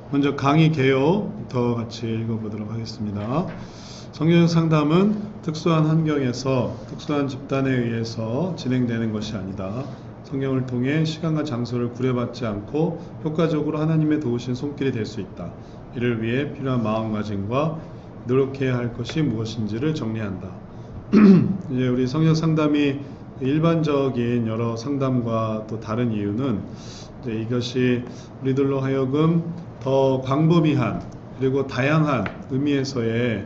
먼저 강의 개요부터 같이 읽어보도록 하겠습니다. 성경적 상담은 특수한 환경에서 특수한 집단에 의해서 진행되는 것이 아니다. 성경을 통해 시간과 장소를 구애받지 않고 효과적으로 하나님의 도우신 손길이 될 수 있다. 이를 위해 필요한 마음가짐과 노력해야 할 것이 무엇인지를 정리한다. 이제 우리 성경 상담이 일반적인 여러 상담과 또 다른 이유는 이것이 우리들로 하여금 더 광범위한 그리고 다양한 의미에서의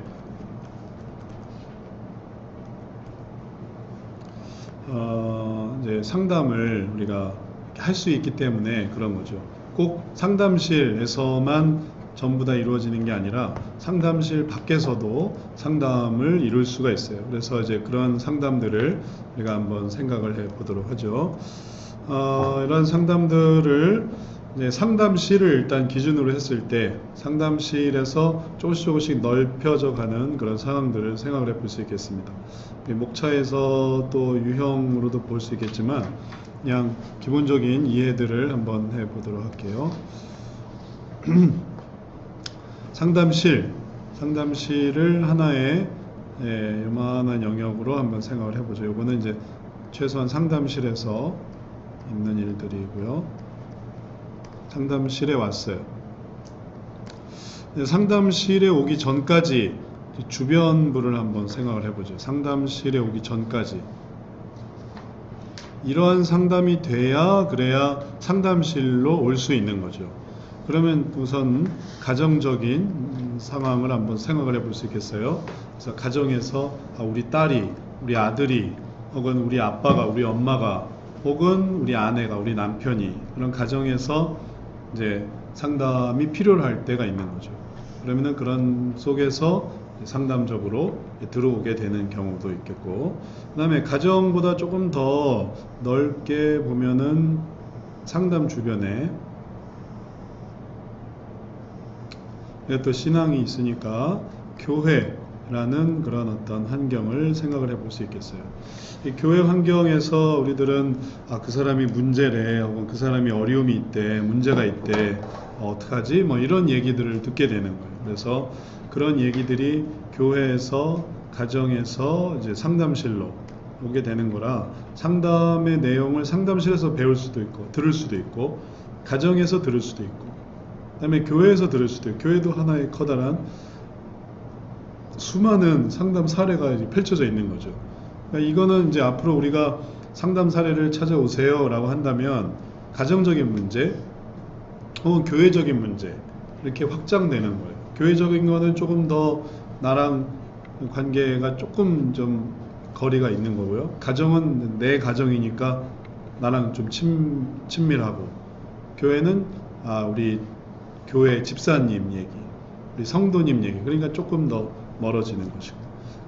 이제 상담을 우리가 할 수 있기 때문에 그런 거죠. 꼭 상담실에서만 전부 다 이루어지는 게 아니라 상담실 밖에서도 상담을 이룰 수가 있어요. 그래서 이제 그런 상담들을 우리가 한번 생각을 해 보도록 하죠. 이런 상담들을 이제 상담실을 일단 기준으로 했을 때 상담실에서 조금씩 넓혀져 가는 그런 상황들을 생각을 해볼 수 있겠습니다. 목차에서 또 유형으로도 볼 수 있겠지만 그냥 기본적인 이해들을 한번 해보도록 할게요. 상담실을 하나의 요만한 영역으로 한번 생각을 해보죠. 요거는 이제 최소한 상담실에서 있는 일들이고요. 상담실에 왔어요. 상담실에 오기 전까지 주변부를 한번 생각을 해보죠. 상담실에 오기 전까지 이러한 상담이 돼야 그래야 상담실로 올 수 있는 거죠. 그러면 우선 가정적인 상황을 한번 생각을 해볼 수 있겠어요. 그래서 가정에서 우리 딸이, 우리 아들이, 혹은 우리 아빠가, 우리 엄마가, 혹은 우리 아내가, 우리 남편이 그런 가정에서 이제 상담이 필요할 때가 있는 거죠. 그러면은 그런 속에서 상담적으로 들어오게 되는 경우도 있겠고, 그 다음에 가정보다 조금 더 넓게 보면은 상담 주변에 또 신앙이 있으니까 교회라는 그런 어떤 환경을 생각을 해볼 수 있겠어요. 이 교회 환경에서 우리들은 그 사람이 문제래, 혹은 그 사람이 어려움이 있대, 문제가 있대, 어떡하지? 뭐 이런 얘기들을 듣게 되는 거예요. 그래서 그런 얘기들이 교회에서, 가정에서 이제 상담실로 오게 되는 거라 상담의 내용을 상담실에서 배울 수도 있고, 들을 수도 있고, 가정에서 들을 수도 있고, 그 다음에 교회에서 들을 수도 있고, 교회도 하나의 커다란 수많은 상담 사례가 펼쳐져 있는 거죠. 그러니까 이거는 이제 앞으로 우리가 상담 사례를 찾아오세요 라고 한다면 가정적인 문제 혹은 교회적인 문제 이렇게 확장되는 거예요. 교회적인 거는 조금 더 나랑 관계가 조금 좀 거리가 있는 거고요. 가정은 내 가정이니까 나랑 좀 친밀하고, 교회는 우리 교회 집사님 얘기, 우리 성도님 얘기, 그러니까 조금 더 멀어지는 것이고,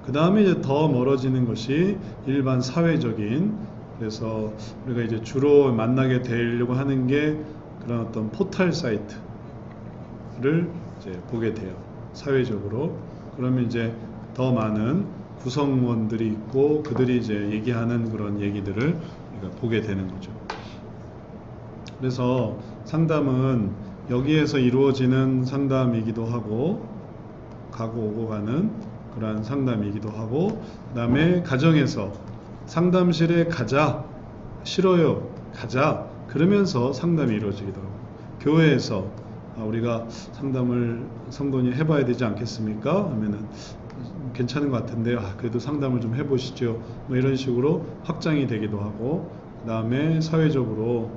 그 다음에 이제 더 멀어지는 것이 일반 사회적인, 그래서 우리가 이제 주로 만나게 되려고 하는 게 그런 어떤 포털 사이트를 이제 보게 돼요. 사회적으로. 그러면 이제 더 많은 구성원들이 있고 그들이 이제 얘기하는 그런 얘기들을 우리가 보게 되는 거죠. 그래서 상담은 여기에서 이루어지는 상담이기도 하고, 가고 오고 가는 그러한 상담이기도 하고, 그 다음에 가정에서 상담실에 가자, 싫어요, 가자, 그러면서 상담이 이루어지기도 하고, 교회에서 우리가 상담을 성도님 해봐야 되지 않겠습니까? 하면은 괜찮은 것 같은데요. 그래도 상담을 좀 해보시죠. 뭐 이런 식으로 확장이 되기도 하고, 그 다음에 사회적으로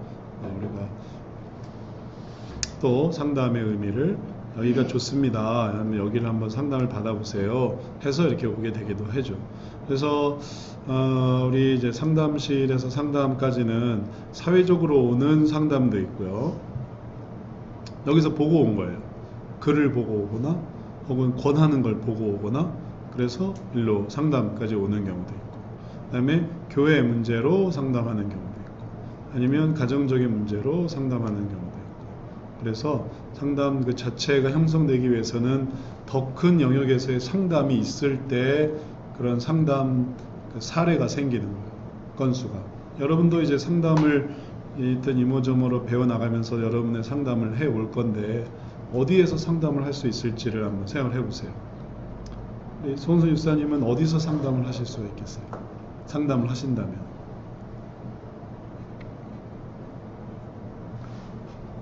우리가 또 상담의 의미를 여기가 좋습니다. 여기를 한번 상담을 받아보세요. 해서 이렇게 오게 되기도 하죠. 그래서 우리 이제 상담실에서 상담까지는 사회적으로 오는 상담도 있고요. 여기서 보고 온 거예요. 글을 보고 오거나 혹은 권하는 걸 보고 오거나, 그래서 일로 상담까지 오는 경우도 있고, 그 다음에 교회 문제로 상담하는 경우도 있고, 아니면 가정적인 문제로 상담하는 경우도 있고, 그래서 상담 그 자체가 형성되기 위해서는 더 큰 영역에서의 상담이 있을 때 그런 상담 그 사례가 생기는 거예요. 건수가. 여러분도 이제 상담을 일단 이모저모로 배워나가면서 여러분의 상담을 해 올 건데 어디에서 상담을 할 수 있을지를 한번 생각을 해보세요. 손수 집사님은 어디서 상담을 하실 수가 있겠어요? 상담을 하신다면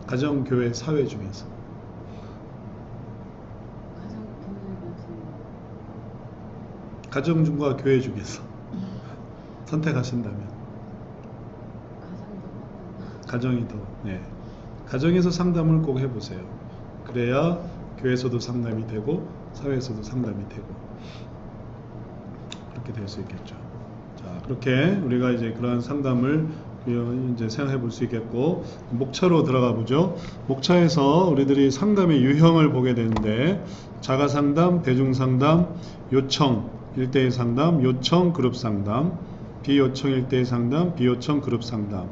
가정, 교회, 사회 중에서 가정과 교회 중에서 선택하신다면 가정이 더, 네. 가정에서 상담을 꼭 해보세요. 그래야 교회에서도 상담이 되고 사회에서도 상담이 되고 그렇게 될 수 있겠죠. 자, 그렇게 우리가 이제 그러한 상담을 이제 생각해 볼 수 있겠고, 목차로 들어가 보죠. 목차에서 우리들이 상담의 유형을 보게 되는데, 자가 상담, 대중 상담, 요청 1대1 상담, 요청 그룹 상담, 비요청 1대1 상담, 비요청 그룹 상담.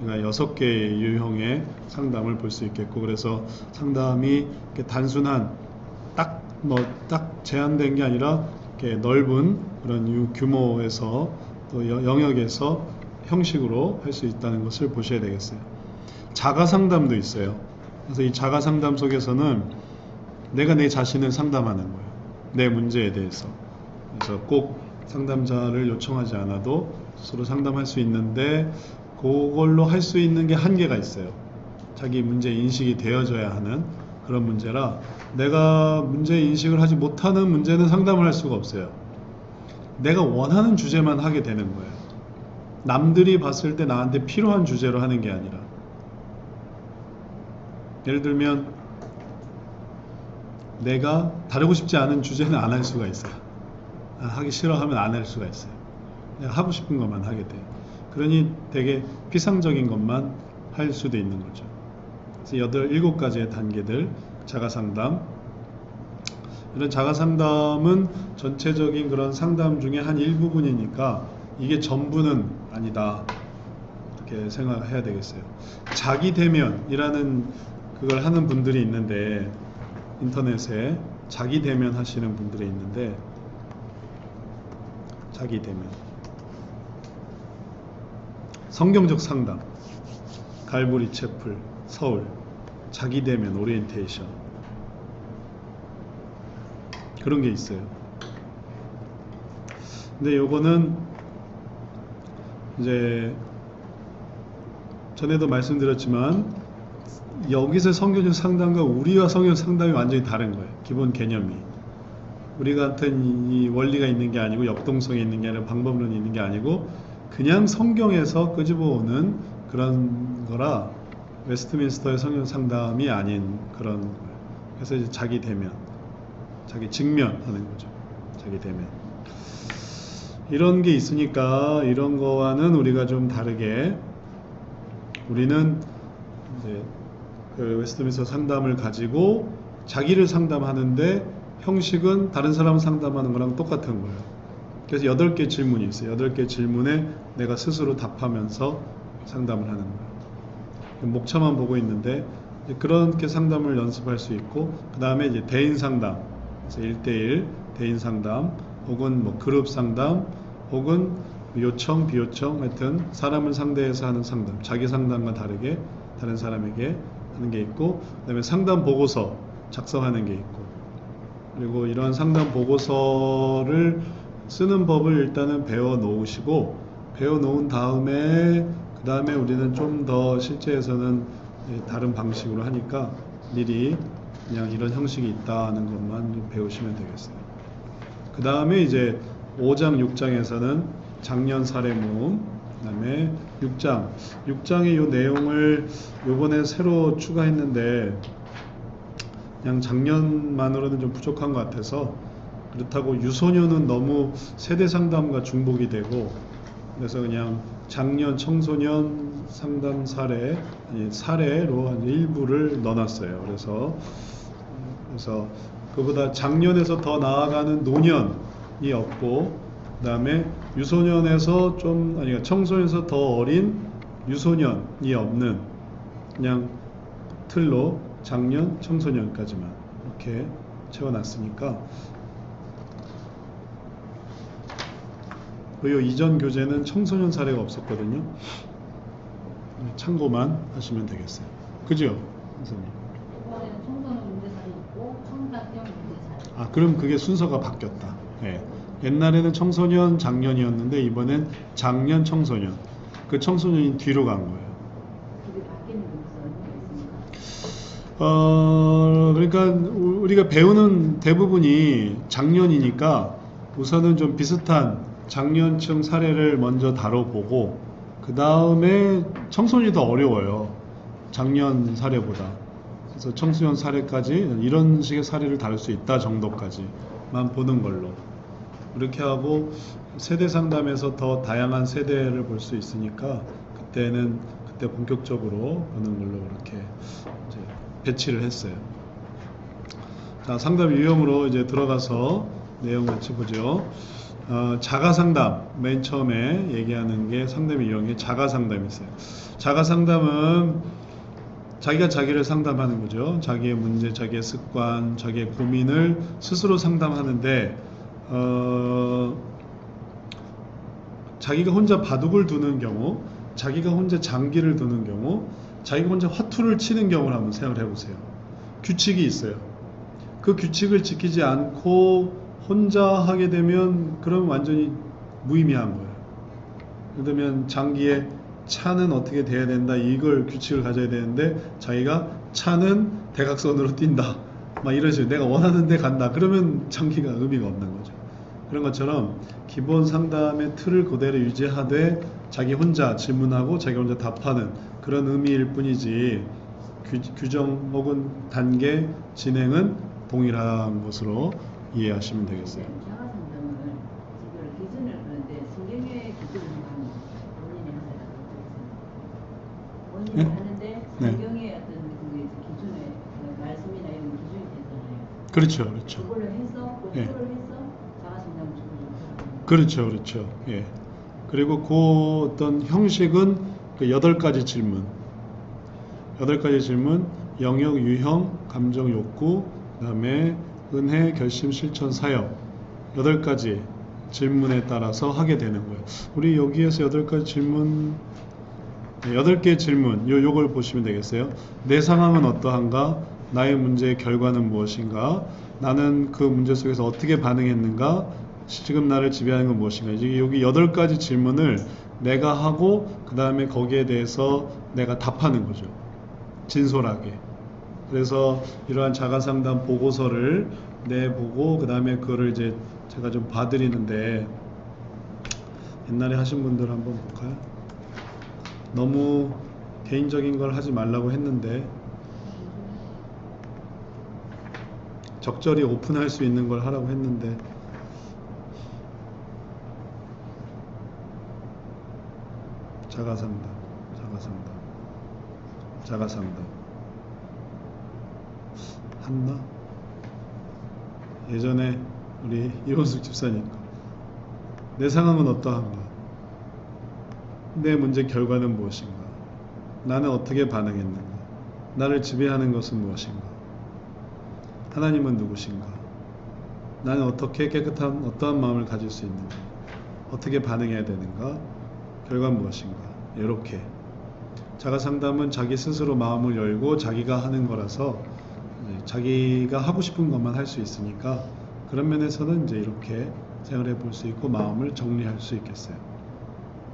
그러니까 6개의 유형의 상담을 볼 수 있겠고, 그래서 상담이 이렇게 단순한 딱 제한된 게 아니라 이렇게 넓은 그런 규모에서 또 영역에서 형식으로 할 수 있다는 것을 보셔야 되겠어요. 자가 상담도 있어요. 그래서 이 자가 상담 속에서는 내가 내 자신을 상담하는 거예요. 내 문제에 대해서. 그래서 꼭 상담자를 요청하지 않아도 스스로 상담할 수 있는데, 그걸로 할 수 있는 게 한계가 있어요. 자기 문제 인식이 되어져야 하는 그런 문제라, 내가 문제 인식을 하지 못하는 문제는 상담을 할 수가 없어요. 내가 원하는 주제만 하게 되는 거예요. 남들이 봤을 때 나한테 필요한 주제로 하는 게 아니라, 예를 들면 내가 다루고 싶지 않은 주제는 안 할 수가 있어요. 하기 싫어하면 안 할 수가 있어요. 내가 하고 싶은 것만 하게 돼요. 그러니 되게 피상적인 것만 할 수도 있는 거죠. 그래서 7가지의 단계들, 자가상담. 이런 자가상담은 전체적인 그런 상담 중에 한 일부분이니까 이게 전부는 아니다, 이렇게 생각해야 되겠어요. 자기 대면이라는 그걸 하는 분들이 있는데, 인터넷에 자기 대면 하시는 분들이 있는데, 자기 대면, 성경적 상담, 갈보리 채플, 서울, 자기 대면 오리엔테이션, 그런 게 있어요. 근데 요거는 이제 전에도 말씀드렸지만, 여기서 성경적 상담과 우리와 성경적 상담이 완전히 다른 거예요. 기본 개념이. 우리 같은 이 원리가 있는 게 아니고, 역동성이 있는 게 아니라, 방법론이 있는 게 아니고, 그냥 성경에서 끄집어오는 그런 거라, 웨스트민스터의 성경 상담이 아닌 그런 거예요. 그래서 이제 자기 대면, 자기 직면하는 거죠. 자기 대면. 이런 게 있으니까, 이런 거와는 우리가 좀 다르게, 우리는 이제 그 웨스트민스터 상담을 가지고 자기를 상담하는데, 형식은 다른 사람 상담하는 거랑 똑같은 거예요. 그래서 8개 질문이 있어요. 8개 질문에 내가 스스로 답하면서 상담을 하는 거예요. 목차만 보고 있는데, 그렇게 상담을 연습할 수 있고, 그 다음에 이제 대인 상담, 그래서 1대1 대인 상담, 혹은 뭐 그룹 상담, 혹은 요청, 비요청, 하여튼 사람을 상대해서 하는 상담, 자기 상담과 다르게 다른 사람에게 하는 게 있고, 그 다음에 상담 보고서 작성하는 게 있고, 그리고 이러한 상담 보고서를 쓰는 법을 일단은 배워 놓으시고, 배워 놓은 다음에 그 다음에 우리는 좀 더 실제에서는 다른 방식으로 하니까 미리 그냥 이런 형식이 있다는 것만 배우시면 되겠어요. 그 다음에 이제 5장, 6장에서는 작년 사례 모음, 그 다음에 6장의 이 내용을 요번에 새로 추가했는데, 그냥 작년만으로는 좀 부족한 것 같아서, 그렇다고 유소년은 너무 세대 상담과 중복이 되고, 그래서 그냥 작년 청소년 상담 사례로 한 일부를 넣어놨어요. 그래서 그보다 작년에서 더 나아가는 노년이 없고, 그 다음에 유소년에서 청소년에서 더 어린 유소년이 없는, 그냥 틀로 작년 청소년까지만 이렇게 채워놨으니까, 그 이전 교재는 청소년 사례가 없었거든요. 참고만 하시면 되겠어요. 그죠, 선생님? 이번에는 청소년 문제살이 있고 청각형 문제살. 아, 그럼 그게 순서가 바뀌었다. 예. 옛날에는 청소년 작년이었는데 이번엔 작년 청소년. 그 청소년이 뒤로 간 거예요. 그게 바뀌는 게 무슨 의미가 있습니까? 그러니까 우리가 배우는 대부분이 작년이니까 우선은 좀 비슷한 작년층 사례를 먼저 다뤄보고 그 다음에 청소년이 더 어려워요. 작년 사례보다. 그래서 청소년 사례까지 이런 식의 사례를 다룰 수 있다 정도까지만 보는 걸로. 이렇게 하고 세대 상담에서 더 다양한 세대를 볼 수 있으니까 그때 본격적으로 보는 걸로 그렇게 이제 배치를 했어요. 자, 상담 유형으로 이제 들어가서 내용 같이 보죠. 자가 상담, 맨 처음에 얘기하는 게 상담 유형이 자가 상담이 있어요. 자가 상담은 자기가 자기를 상담하는 거죠. 자기의 문제, 자기의 습관, 자기의 고민을 스스로 상담하는데 자기가 혼자 바둑을 두는 경우, 자기가 혼자 장기를 두는 경우, 자기가 혼자 화투를 치는 경우를 한번 생각을 해보세요. 규칙이 있어요. 그 규칙을 지키지 않고 혼자 하게 되면 그럼 완전히 무의미한 거예요. 예를 들면 장기에 차는 어떻게 돼야 된다, 이걸 규칙을 가져야 되는데 자기가 차는 대각선으로 뛴다, 막 이런 식으로 내가 원하는 데 간다, 그러면 장기가 의미가 없는 거죠. 그런 것처럼 기본 상담의 틀을 그대로 유지하되 자기 혼자 질문하고 자기 혼자 답하는 그런 의미일 뿐이지 규정 혹은 단계 진행은 동일한 것으로 이해하시면 되겠어요. 자가 상담은 지금 기준을 그런데 성경의 기준을 하면 본인이 네? 하셔야 하는데 네. 성경의 어떤 그 기준에 말씀이나 이런 기준이 되잖아요. 그렇죠, 그렇죠. 그걸로 해서 그 예. 토를 해서 자가 상담을 주고 그렇죠, 그렇죠. 예. 그리고 그 어떤 형식은 그 8가지 질문. 8가지 질문, 영역, 유형, 감정, 욕구, 그 다음에 은혜, 결심, 실천, 사역. 8가지 질문에 따라서 하게 되는 거예요. 우리 여기에서 8가지 질문, 8개의 질문, 요걸 보시면 되겠어요. 내 상황은 어떠한가? 나의 문제의 결과는 무엇인가? 나는 그 문제 속에서 어떻게 반응했는가? 지금 나를 지배하는 건 무엇인가? 이제 여기 8가지 질문을 내가 하고 그 다음에 거기에 대해서 내가 답하는 거죠. 진솔하게. 그래서 이러한 자가상담 보고서를 내보고 그 다음에 그거를 이제 제가 좀 봐드리는데, 옛날에 하신 분들 한번 볼까요? 너무 개인적인 걸 하지 말라고 했는데 적절히 오픈할 수 있는 걸 하라고 했는데 자가상담 한나? 예전에 우리 이원숙 집사님, 내 상황은 어떠한가? 내 문제 결과는 무엇인가? 나는 어떻게 반응했는가? 나를 지배하는 것은 무엇인가? 하나님은 누구신가? 나는 어떻게 깨끗한 어떠한 마음을 가질 수 있는가? 어떻게 반응해야 되는가? 결과는 무엇인가? 이렇게 자가상담은 자기 스스로 마음을 열고 자기가 하는 거라서 자기가 하고 싶은 것만 할 수 있으니까 그런 면에서는 이제 이렇게 생각해 볼 수 있고 마음을 정리할 수 있겠어요.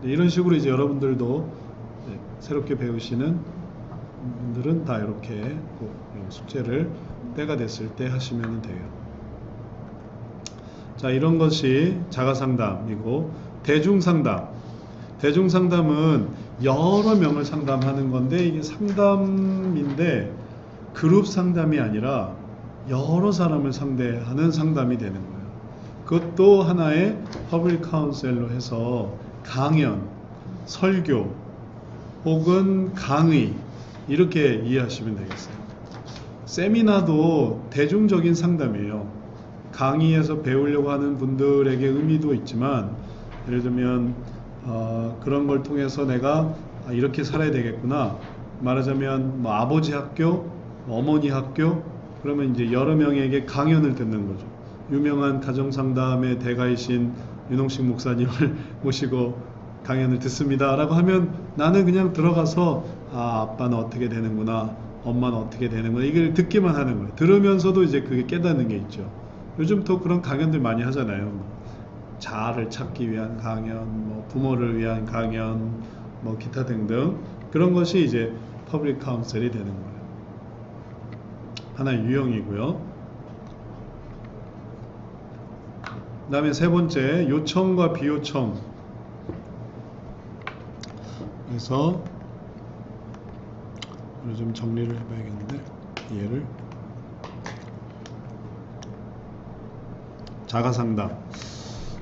이런 식으로 이제 여러분들도 새롭게 배우시는 분들은 다 이렇게 꼭 숙제를 때가 됐을 때 하시면 돼요. 자, 이런 것이 자가상담이고, 대중상담은 여러 명을 상담하는 건데, 이게 상담인데 그룹 상담이 아니라 여러 사람을 상대하는 상담이 되는 거예요. 그것도 하나의 퍼블릭 카운셀로 해서 강연, 설교 혹은 강의, 이렇게 이해하시면 되겠어요. 세미나도 대중적인 상담이에요. 강의에서 배우려고 하는 분들에게 의미도 있지만, 예를 들면 그런 걸 통해서 내가 이렇게 살아야 되겠구나, 말하자면 뭐 아버지 학교, 어머니 학교, 그러면 이제 여러 명에게 강연을 듣는 거죠. 유명한 가정상담의 대가이신 윤홍식 목사님을 모시고 강연을 듣습니다 라고 하면 나는 그냥 들어가서 아빠는 어떻게 되는구나, 엄마는 어떻게 되는구나, 이걸 듣기만 하는 거예요. 들으면서도 이제 그게 깨닫는 게 있죠. 요즘 또 그런 강연들 많이 하잖아요. 자아를 찾기 위한 강연, 뭐 부모를 위한 강연, 뭐 기타 등등. 그런 것이 이제 퍼블릭 카운셀이 되는 거예요. 하나의 유형이고요. 그 다음에 세 번째, 요청과 비요청. 그래서 좀 정리를 해봐야겠는데, 얘를 자가상담.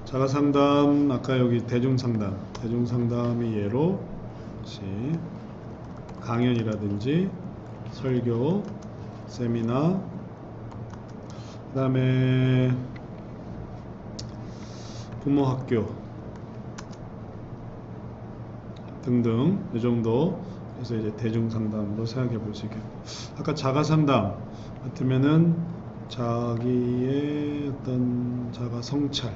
자가상담, 아까 여기 대중상담. 대중상담이 예로 혹시 강연이라든지 설교, 세미나, 그 다음에 부모학교 등등, 이 정도. 그래서 이제 대중상담으로 생각해 볼 수 있겠고, 아까 자가상담 같으면은 자기의 어떤 자가성찰,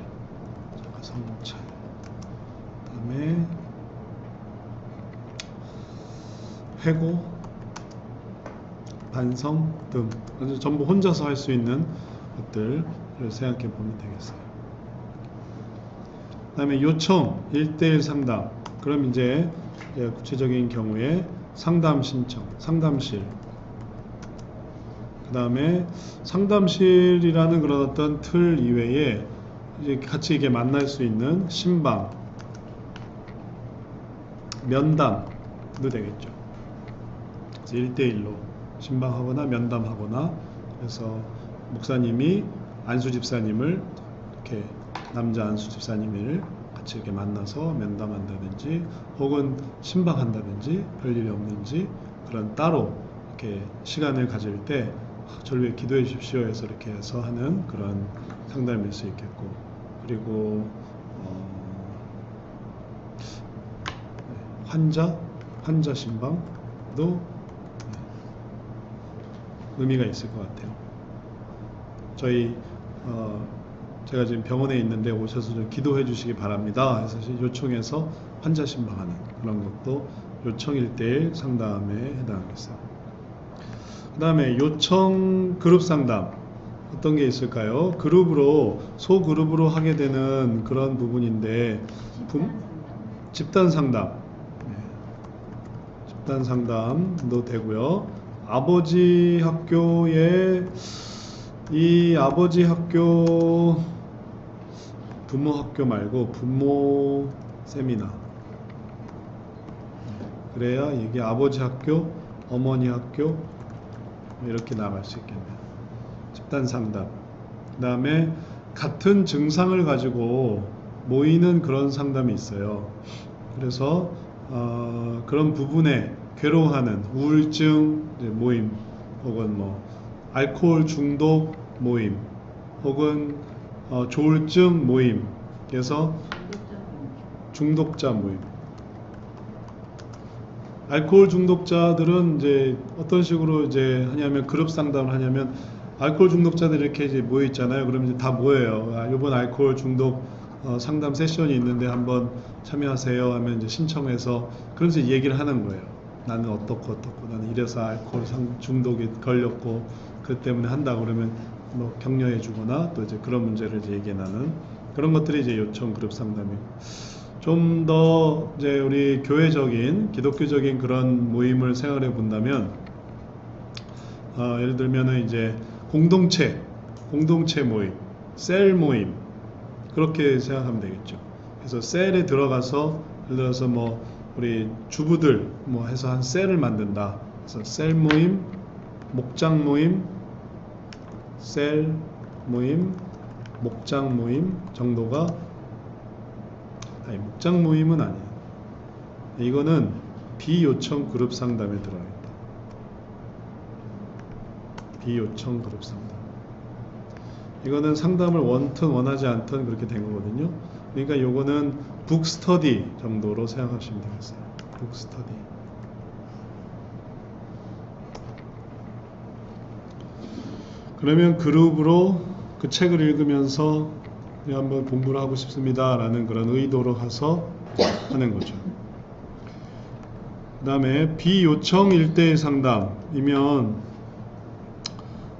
그다음에 회고, 반성 등, 전부 혼자서 할 수 있는 것들을 생각해 보면 되겠어요. 그 다음에 요청, 1대1 상담. 그럼 이제 구체적인 경우에 상담 신청, 상담실. 그 다음에 상담실이라는 그런 어떤 틀 이외에 이제 같이 이게 만날 수 있는 신방, 면담도 되겠죠. 그래서 1대1로 신방하거나 면담하거나, 그래서 목사님이 안수 집사님을 이렇게 남자 안수 집사님을 같이 이렇게 만나서 면담한다든지, 혹은 신방한다든지, 별일이 없는지 그런 따로 이렇게 시간을 가질 때 저를 위해 기도해 주십시오 해서 이렇게 해서 하는 그런 상담일 수 있겠고, 그리고 환자 신방도 의미가 있을 것 같아요. 저희 제가 지금 병원에 있는데 오셔서 좀 기도해 주시기 바랍니다 해서 요청해서 환자 신방하는 그런 것도 요청 1대1 상담에 해당하겠어요. 그 다음에 요청 그룹 상담, 어떤 게 있을까요? 그룹으로, 소그룹으로 하게 되는 그런 부분인데, 집단 상담, 집단 상담도 되고요. 아버지 학교에, 이 아버지 학교, 부모 학교 말고 부모 세미나, 그래야 이게 아버지 학교, 어머니 학교 이렇게 나갈 수 있겠네요. 집단 상담. 그 다음에 같은 증상을 가지고 모이는 그런 상담이 있어요. 그래서 그런 부분에 괴로워하는 우울증 모임, 혹은 뭐 알코올 중독 모임, 혹은 조울증 모임, 그래서 중독자 모임. 알코올 중독자들은 이제 어떤 식으로 이제 하냐면, 그룹 상담을 하냐면, 알코올 중독자들이 이렇게 이제 모여 있잖아요. 그러면 이제 다 모여요. 이번 알코올 중독 상담 세션이 있는데 한번 참여하세요 하면 이제 신청해서, 그러면서 얘기를 하는 거예요. 나는 어떻고 나는 이래서 알코올 중독에 걸렸고 그 때문에 한다 그러면 뭐 격려해 주거나, 또 이제 그런 문제를 이제 얘기해 나는 그런 것들이 이제 요청 그룹 상담이고, 좀 더 이제 우리 교회적인, 기독교적인 그런 모임을 생각해 본다면, 예를 들면은 이제 공동체 모임, 셀 모임, 그렇게 생각하면 되겠죠. 그래서 셀에 들어가서, 예를 들어서 뭐 우리 주부들 뭐 해서 한 셀을 만든다. 그래서 셀 모임, 목장 모임, 셀 모임, 목장 모임 정도가, 아니 목장 모임은 아니에요. 이거는 비요청 그룹 상담에 들어가겠다. 비요청 그룹 상담. 이거는 상담을 원튼 원하지 않든 그렇게 된 거거든요. 그러니까 요거는 북스터디 정도로 생각하시면 되겠어요. 북스터디. 그러면 그룹으로 그 책을 읽으면서 한번 공부를 하고 싶습니다 라는 그런 의도로 가서 하는 거죠. 그 다음에 비요청 1대1 상담이면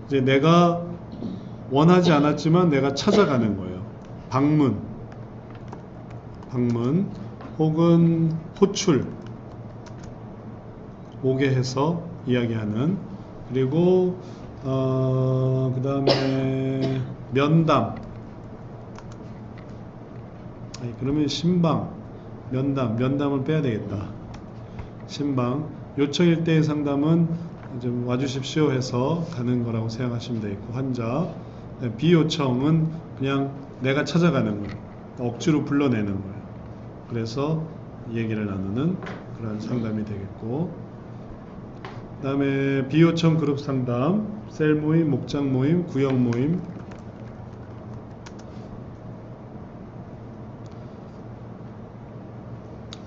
이제 내가 원하지 않았지만 내가 찾아가는 거예요. 방문 혹은 호출 오게 해서 이야기하는. 그리고 그 다음에 면담. 그러면 신방, 면담을 빼야 되겠다. 신방, 요청 1대1 상담은 좀 와주십시오 해서 가는 거라고 생각하시면 되겠고, 환자. 비요청은 그냥 내가 찾아가는 거예요. 억지로 불러내는 거예요. 그래서 얘기를 나누는 그런 상담이 되겠고, 그 다음에 비요청 그룹 상담, 셀 모임, 목장 모임, 구역 모임.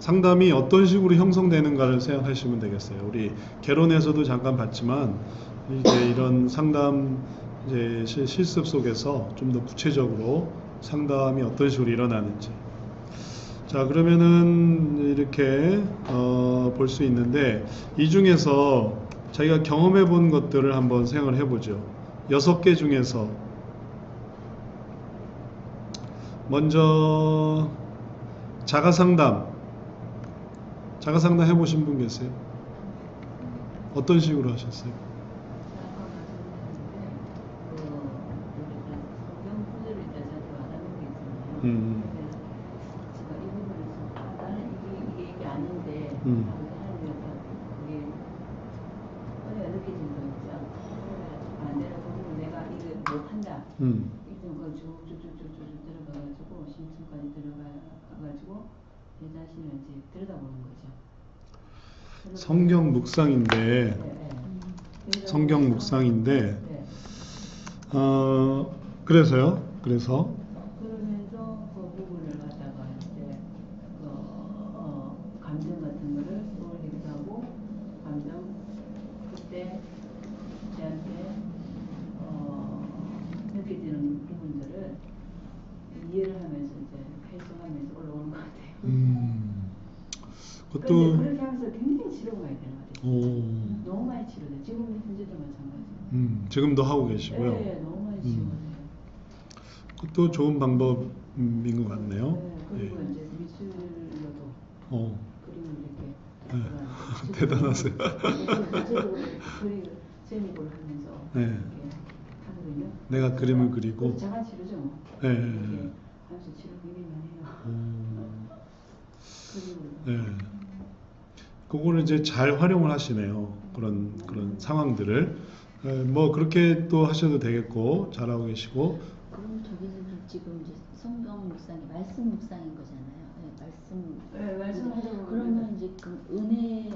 상담이 어떤 식으로 형성되는가를 생각하시면 되겠어요. 우리 개론에서도 잠깐 봤지만 이제 이런 상담 이제 실습 속에서 좀 더 구체적으로 상담이 어떤 식으로 일어나는지. 자, 그러면은 이렇게 볼 수 있는데, 이 중에서 자기가 경험해 본 것들을 한번 생각을 해보죠. 6개 중에서 먼저 자가상담 해보신 분 계세요? 어떤 식으로 하셨어요? 일단 그 쭉쭉쭉쭉 들어가가지고 심층까지 들어가가지고 내 자신을 이제 들여다보는 거죠. 성경 묵상인데, 그래서요? 그래서 그러면서 그 부분을 갖다가 이제 감정 같은 거를 떠올리기도 하고, 감정 그때 저한테 느껴지는 부분들을 이해를 하면서 이제 회수하면서 올라오는 것 같아요. 그것도 그렇게 하면서 굉장히 치료가 많이 되는 것 같아요. 너무 많이 치료돼요. 지금 현재도 마찬가지예요. 지금도 하고 계시고요. 네, 너무 많이 치료돼요. 그것도 좋은 방법인 것 같네요. 네, 그리고 예. 이제 미술로도 그림을 이렇게 대단하세요. 구체적으로 재미를 하면서 네. 이렇게 하거든요. 내가 그림을 그리고. 자가 치료죠, 뭐. 네. 이렇게 하면서 치료 굉장히 많이 해요. 그림으로. 네. 그거를 이제 잘 활용을 하시네요. 그런 상황들을. 뭐 그렇게 또 하셔도 되겠고, 잘하고 계시고. 그럼 저기는 지금 이제 성경 묵상이 말씀 묵상인 거잖아요. 네, 말씀하자고 그러면 이제 그 은혜,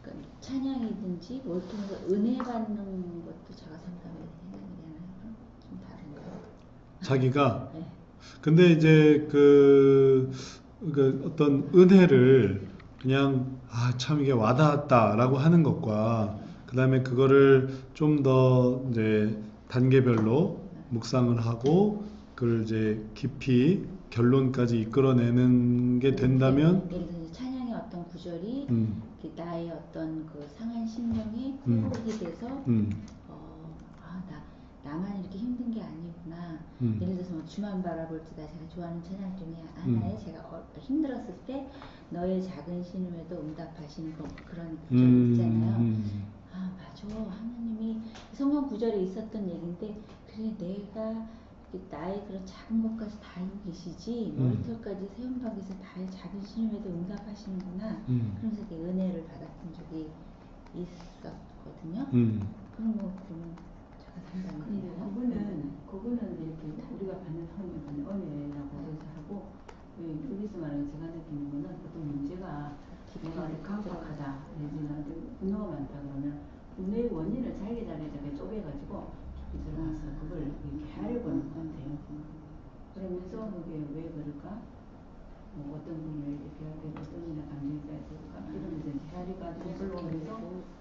그러니까 찬양이든지 뭘 통해서 은혜 받는 것도 자가 상담에 해당이 되나요? 좀 다른가요? 자기가. 네. 근데 이제 그 어떤 은혜를 그냥 참 이게 와닿았다라고 하는 것과, 그 다음에 그거를 좀 더 이제 단계별로 묵상을 하고 그걸 이제 깊이 결론까지 이끌어내는 게 된다면, 예를 들어 찬양의 어떤 구절이 나의 어떤 그 상한 심령에 회복이 돼서 나만 이렇게 힘든 게 아니구나. 예를 들어서 뭐 주만 바라볼 때다, 제가 좋아하는 찬양 중에 하나에 제가 힘들었을 때 너의 작은 신음에도 응답하시는 그런 구절이 있잖아요. 맞아, 하나님이 성경 구절에 있었던 얘기인데, 그래 내가 나의 그런 작은 것까지 다 알고 계시지, 머리털까지 세운박에서 나의 작은 신음에도 응답하시는구나. 그러면서 이렇게 은혜를 받았던 적이 있었거든요. 그런 거 보면 제가 상담이 돼요. 그거는 이렇게 우리가 받는 은혜라고 해서 하고, 여기서 말하는 제가 느끼는 거는 어떤 문제가 내가 강박하다, 내지는 분노가 많다 그러면 분노의 원인을 자기 자리에 쪼개가지고 깊이 들어가서 그걸 이렇게 헤아려보는 것 같아요. 그러면서 그게 왜 그럴까? 뭐 어떤 분을 이렇게 하게 어떤 분의 감정이 쌓였을까? 이런 것을 헤아려가지고 올라오면서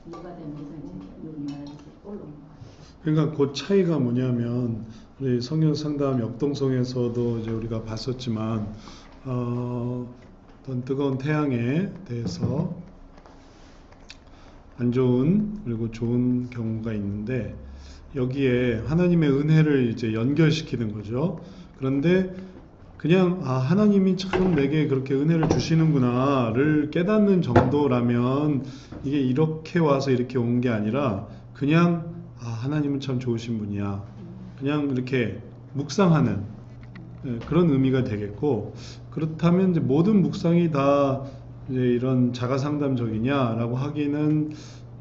이해가 되면서 이제 여기 말하듯이 올라오는 것 같아요. 그러니까 그 차이가 뭐냐면, 우리 성경 상담 역동성에서도 이제 우리가 봤었지만, 어떤 뜨거운 태양에 대해서 안 좋은 그리고 좋은 경우가 있는데 여기에 하나님의 은혜를 이제 연결시키는 거죠. 그런데 그냥 하나님이 참 내게 그렇게 은혜를 주시는구나를 깨닫는 정도라면 이게 이렇게 와서 이렇게 온 게 아니라 그냥 하나님은 참 좋으신 분이야. 그냥 이렇게 묵상하는 그런 의미가 되겠고, 그렇다면 이제 모든 묵상이 다 이제 이런 자가 상담적이냐라고 하기는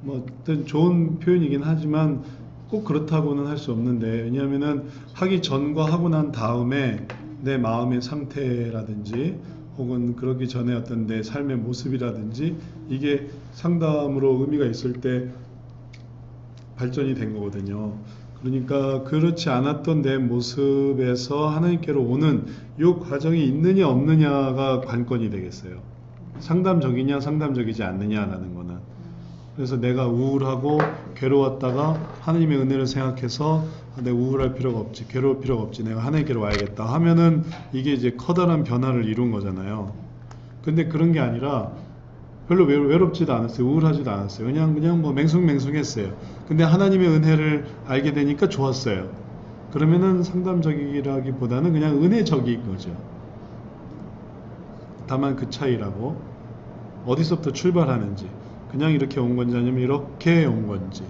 뭐 어떤 좋은 표현이긴 하지만 꼭 그렇다고는 할 수 없는데, 왜냐하면은 하기 전과 하고 난 다음에 내 마음의 상태라든지 혹은 그러기 전에 어떤 내 삶의 모습이라든지 이게 상담으로 의미가 있을 때 발전이 된 거거든요. 그러니까 그렇지 않았던 내 모습에서 하나님께로 오는 이 과정이 있느냐 없느냐가 관건이 되겠어요. 상담적이냐 상담적이지 않느냐라는 거는. 그래서 내가 우울하고 괴로웠다가 하나님의 은혜를 생각해서 내가 우울할 필요가 없지, 괴로울 필요가 없지, 내가 하나님께로 와야겠다 하면은 이게 이제 커다란 변화를 이룬 거잖아요. 근데 그런 게 아니라 별로 외롭지도 않았어요. 우울하지도 않았어요. 그냥 뭐 맹숭맹숭했어요. 근데 하나님의 은혜를 알게 되니까 좋았어요. 그러면은 상담적이라기보다는 그냥 은혜적인 거죠. 다만 그 차이라고, 어디서부터 출발하는지, 그냥 이렇게 온 건지 아니면 이렇게 온 건지에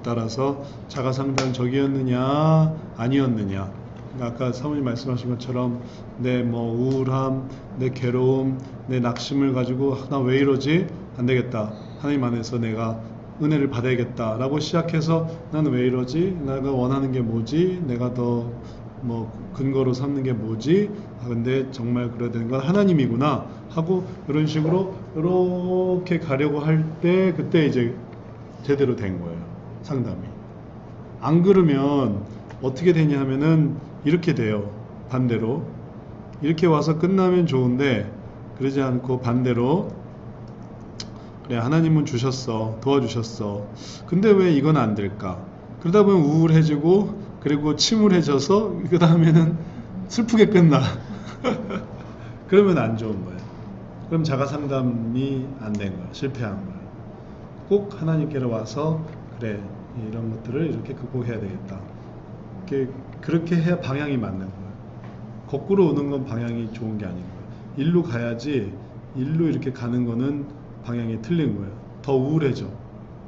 따라서 자가 상담적이었느냐 아니었느냐. 그러니까 아까 사모님 말씀하신 것처럼 내 뭐 우울함, 내 괴로움, 내 낙심을 가지고 나 왜 이러지? 안 되겠다. 하나님 안에서 내가 은혜를 받아야겠다 라고 시작해서 나는 왜 이러지? 내가 원하는 게 뭐지? 내가 더 뭐 근거로 삼는 게 뭐지? 근데 정말 그래야 되는 건 하나님이구나 하고 이런 식으로 이렇게 가려고 할 때 그때 이제 제대로 된 거예요. 상담이. 안 그러면 어떻게 되냐 하면은 이렇게 돼요. 반대로. 이렇게 와서 끝나면 좋은데 그러지 않고 반대로, 그래 하나님은 주셨어, 도와주셨어, 근데 왜 이건 안 될까? 그러다 보면 우울해지고 그리고 침울해져서 그 다음에는 슬프게 끝나. 그러면 안 좋은 거예요. 그럼 자가 상담이 안 된 거예요. 실패한 거예요. 꼭 하나님께로 와서 그래 이런 것들을 이렇게 극복해야 되겠다. 그렇게 해야 방향이 맞는 거예요. 거꾸로 오는 건 방향이 좋은 게 아닌 거예요. 일로 가야지 일로 이렇게 가는 거는 방향이 틀린 거예요. 더 우울해져.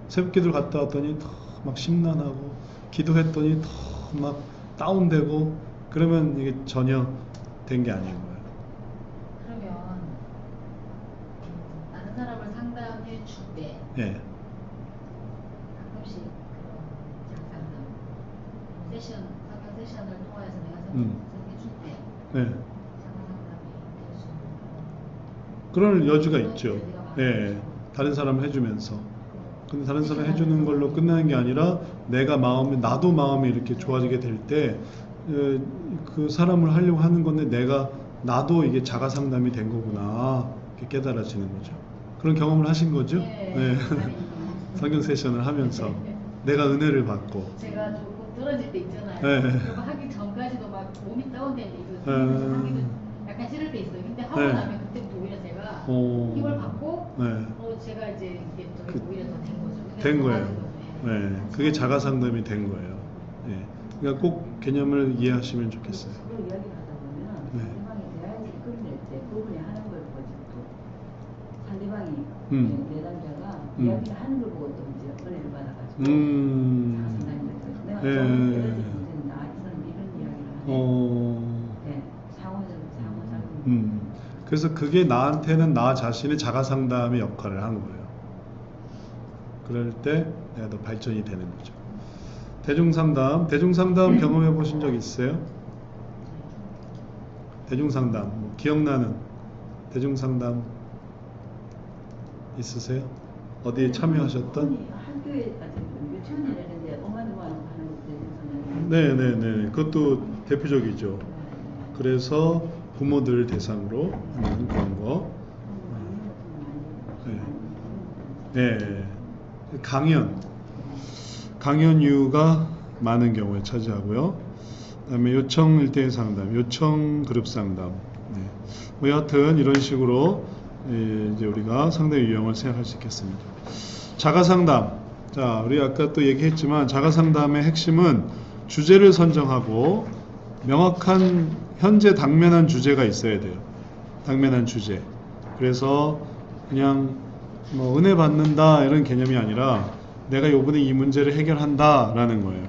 새벽기도를 갔다 왔더니 더 막 심란하고, 기도했더니 더 막 다운되고, 그러면 이게 전혀 된 게 아닌 거예요. 그러면 다른 사람을 상담해 줄 때 예. 가끔씩 그런 상담 세션, 상담 세션을 통해서 내가 상담해 줄 때 네. 자가 상담이 될 수 있는 그럴 여지가 있죠. 예. 다른 사람을 해주면서. 근데 다른 사람 해주는 걸로 끝나는 게 아니라 내가 나도 마음이 이렇게 좋아지게 될 때 그 사람을 하려고 하는 건데 나도 이게 자가 상담이 된 거구나 이렇게 깨달아지는 거죠. 그런 경험을 하신 거죠? 네. 성경 세션을 하면서 내가 은혜를 받고. 제가 조금 떨어질 때 있잖아요. 네. 그거 하기 전까지도 막 몸이 다운될 때 있고 하기도 약간 싫을 때 있어요. 근데 하고 네. 나면 그때부터 오히려 제가 힘을 받고 제가 이제 이게 좀 오히려 더 된 거죠. 된 거예요. 네. 그게 자가 상담이 된 거예요. 네. 그러니까 꼭 개념을 이해하시면 좋겠어요. 서로 이야기를 하다 보면 네. 상대방이 대화에서 이끌어낼 때 그분이 하는 걸 보고 또 상대방이 내담자가 이야기를 하는 걸 보고 또 이제 은혜를 받아가지고 내가 네. 좀 예를 들면 이 사람이 이런 이야기를 하네. 네. 상호. 그래서 그게 나한테는 나 자신의 자가 상담의 역할을 한 거예요. 그럴 때 내가 더 발전이 되는 거죠. 대중상담 경험해 보신 적 있어요? 대중상담, 뭐 기억나는 대중상담 있으세요? 어디에 참여하셨던? 학교에 유치원에 내는데 어마어마한 하는 네네네, 그것도 대표적이죠. 그래서 부모들 대상으로 하는 그런 거. 네. 강연 이유가 많은 경우에 차지하고요. 그다음에 요청 1대1 상담, 요청 그룹 상담, 네. 뭐 여하튼 이런 식으로 이제 우리가 상담 유형을 생각할 수 있겠습니다. 자가상담. 자, 우리 아까 또 얘기했지만 자가상담의 핵심은 주제를 선정하고 명확한 현재 당면한 주제가 있어야 돼요. 당면한 주제. 그래서 그냥 뭐 은혜 받는다 이런 개념이 아니라 내가 요번에 이 문제를 해결한다 라는 거예요.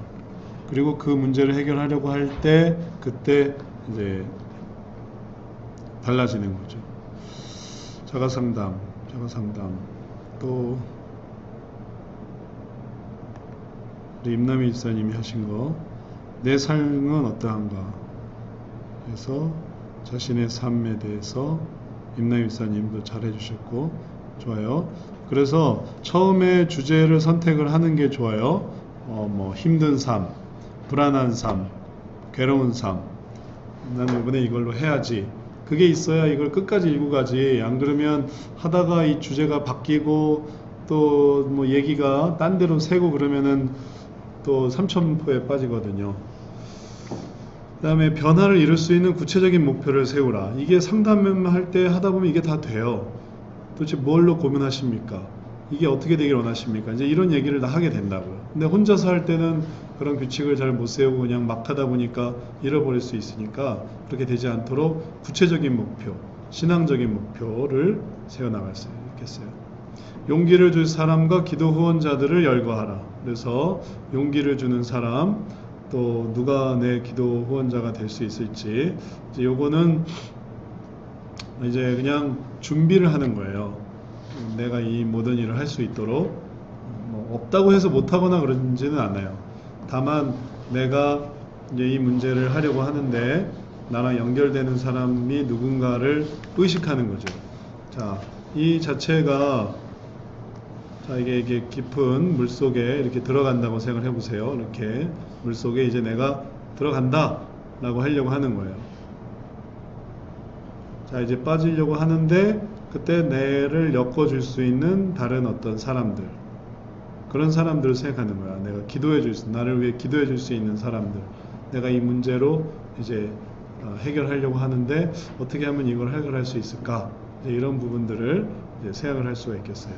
그리고 그 문제를 해결하려고 할 때 그때 이제 달라지는 거죠. 자가상담 또 우리 임남희 집사님이 하신 거, 내 삶은 어떠한가 그래서 자신의 삶에 대해서 임남희 집사님도 잘 해주셨고 좋아요. 그래서 처음에 주제를 선택을 하는 게 좋아요. 뭐 힘든 삶, 불안한 삶, 괴로운 삶, 나는 이번에 이걸로 해야지. 그게 있어야 이걸 끝까지 읽고 가지. 안 그러면 하다가 이 주제가 바뀌고 또 뭐 얘기가 딴 데로 새고 그러면은 또 삼천포에 빠지거든요. 그 다음에 변화를 이룰 수 있는 구체적인 목표를 세우라. 이게 상담할 때 하다 보면 이게 다 돼요. 도대체 뭘로 고민하십니까? 이게 어떻게 되길 원하십니까? 이제 이런 얘기를 다 하게 된다고요. 근데 혼자서 할 때는 그런 규칙을 잘 못 세우고 그냥 막 하다 보니까 잃어버릴 수 있으니까 그렇게 되지 않도록 구체적인 목표, 신앙적인 목표를 세워나갈 수 있겠어요. 용기를 줄 사람과 기도 후원자들을 열거하라. 그래서 용기를 주는 사람, 또 누가 내 기도 후원자가 될 수 있을지, 이제 요거는 이제 그냥 준비를 하는 거예요. 내가 이 모든 일을 할 수 있도록 뭐 없다고 해서 못하거나 그러지는 않아요. 다만 내가 이제 이 문제를 하려고 하는데 나랑 연결되는 사람이 누군가를 의식하는 거죠. 자, 이 자체가 자 이게 깊은 물 속에 이렇게 들어간다고 생각을 해보세요. 이렇게 물 속에 이제 내가 들어간다라고 하려고 하는 거예요. 자 이제 빠지려고 하는데 그때 내를 엮어줄 수 있는 다른 어떤 사람들, 그런 사람들을 생각하는 거야. 내가 기도해줄 수, 나를 위해 기도해줄 수 있는 사람들, 내가 이 문제로 이제 해결하려고 하는데 어떻게 하면 이걸 해결할 수 있을까? 이제 이런 부분들을 이제 생각을 할 수가 있겠어요.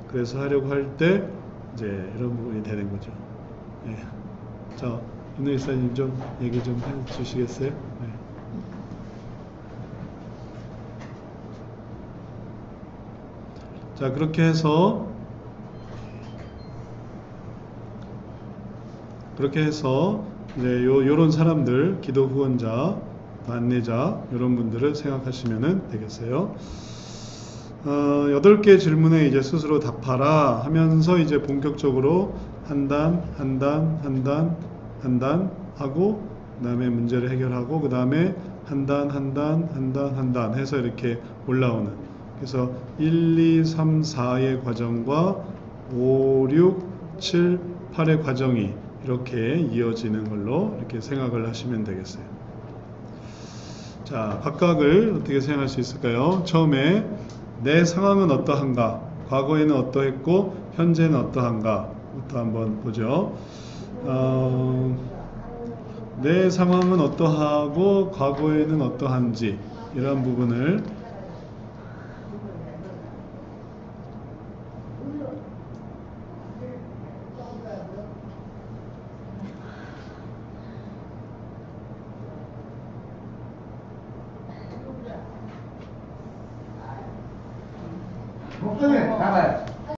그래서 하려고 할 때 이제 이런 부분이 되는 거죠. 예. 자, 윤호 이사님 좀 얘기 좀 해주시겠어요? 네. 자, 그렇게 해서 이제 요런 사람들, 기도 후원자, 안내자, 이런 분들을 생각하시면 되겠어요. 8개 질문에 이제 스스로 답하라 하면서 이제 본격적으로 한 단 하고, 그 다음에 문제를 해결하고, 그 다음에 한 단 해서 이렇게 올라오는. 그래서 1, 2, 3, 4의 과정과 5, 6, 7, 8의 과정이 이렇게 이어지는 걸로 이렇게 생각을 하시면 되겠어요. 자, 각각을 어떻게 생각할 수 있을까요? 처음에 내 상황은 어떠한가? 과거에는 어떠했고 현재는 어떠한가? 부터 한번 보죠. 내 상황은 어떠하고 과거에는 어떠한지, 이런 부분을 목소리 나가요.